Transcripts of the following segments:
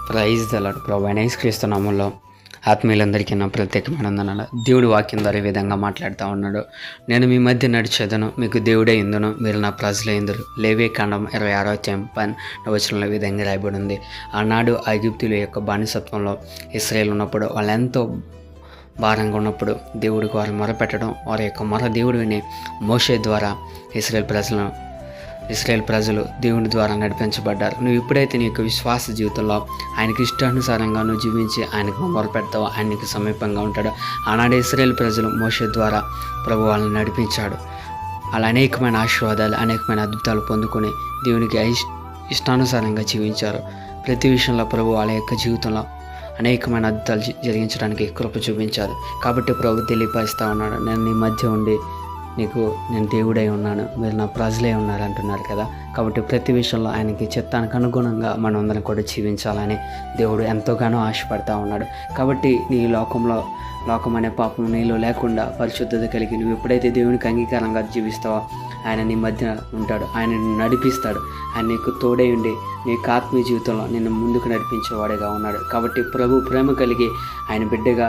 Praise the lord. ప్రభువైన యేసుక్రీస్తు నామములో ఆత్మీయులందరికీ నా ప్రత్యేకమైన వందనాలు. దేవుడు వాక్యం ద్వారా ఈ విధంగా మాట్లాడుతూ ఉన్నాడు. నేను మీ మధ్య నడిచేదను, మీకు దేవుడే ఇందును, మీరు నా ప్రజలే ఇందురు. లేవే కాండం 26:10 విధంగా రాయబడి ఉంది. ఆనాడు ఐగుప్తుల యొక్క బానిసత్వంలో ఇశ్రాయేలు ఉన్నప్పుడు వాళ్ళు ఎంతో భారంగా ఉన్నప్పుడు దేవుడికి వారు మొరపెట్టడం, వారి యొక్క మొర దేవుడు విని మోషే ద్వారా ఇశ్రాయేల్ ప్రజలు దేవుని ద్వారా నడిపించబడ్డారు. నువ్వు ఎప్పుడైతే నీ యొక్క విశ్వాస జీవితంలో ఆయనకి ఇష్టానుసారంగా నువ్వు జీవించి ఆయనకు మొరపెడతావో, ఆయనకి సమీపంగా ఉంటాడో, ఆనాడు ఇశ్రాయేల్ ప్రజలు మోషే ద్వారా ప్రభు వాళ్ళని నడిపించాడు. అలా అనేకమైన ఆశీర్వాదాలు, అనేకమైన అద్భుతాలు పొందుకొని దేవునికి ఇష్టానుసారంగా జీవించారు. ప్రతి విషయంలో ప్రభు వాళ్ళ యొక్క జీవితంలో అనేకమైన అద్భుతాలు జరిగించడానికి కృప చూపించారు. కాబట్టి ప్రభు తెలియపరుస్తూ ఉన్నాడు, నేను నీ మధ్య ఉండి నేను దేవుడై ఉన్నాను, మీరు నా ప్రజలే ఉన్నారు అంటున్నారు కదా. కాబట్టి ప్రతి విషయంలో ఆయనకి చిత్తానికి అనుగుణంగా మనం అందరం కూడా జీవించాలని దేవుడు ఎంతోగానో ఆశపడతా ఉన్నాడు. కాబట్టి నీ లోకం అనే పాపం నీలో లేకుండా పరిశుద్ధత కలిగి నువ్వు ఎప్పుడైతే దేవునికి అంగీకారంగా జీవిస్తావో ఆయన నీ మధ్య ఉంటాడు, ఆయన నిన్ను నడిపిస్తాడు. ఆయన నీకు తోడై ఉండి నీకు ఆత్మీయ జీవితంలో నిన్ను ముందుకు నడిపించేవాడిగా ఉన్నాడు. కాబట్టి ప్రభు ప్రేమ కలిగి ఆయన బిడ్డగా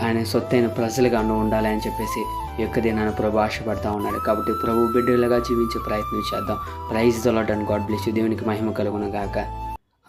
ఆయన సొత్తైన ప్రజలుగా నువ్వు ఉండాలి అని చెప్పేసి ఈ యొక్క దినాన్ని ప్రభు ఆశపడతా ఉన్నాడు. కాబట్టి ప్రభు బిడ్డలుగా జీవించే ప్రయత్నం చేద్దాం. Praise the Lord and God bless you. దేవునికి మహిమ కలుగును గాక.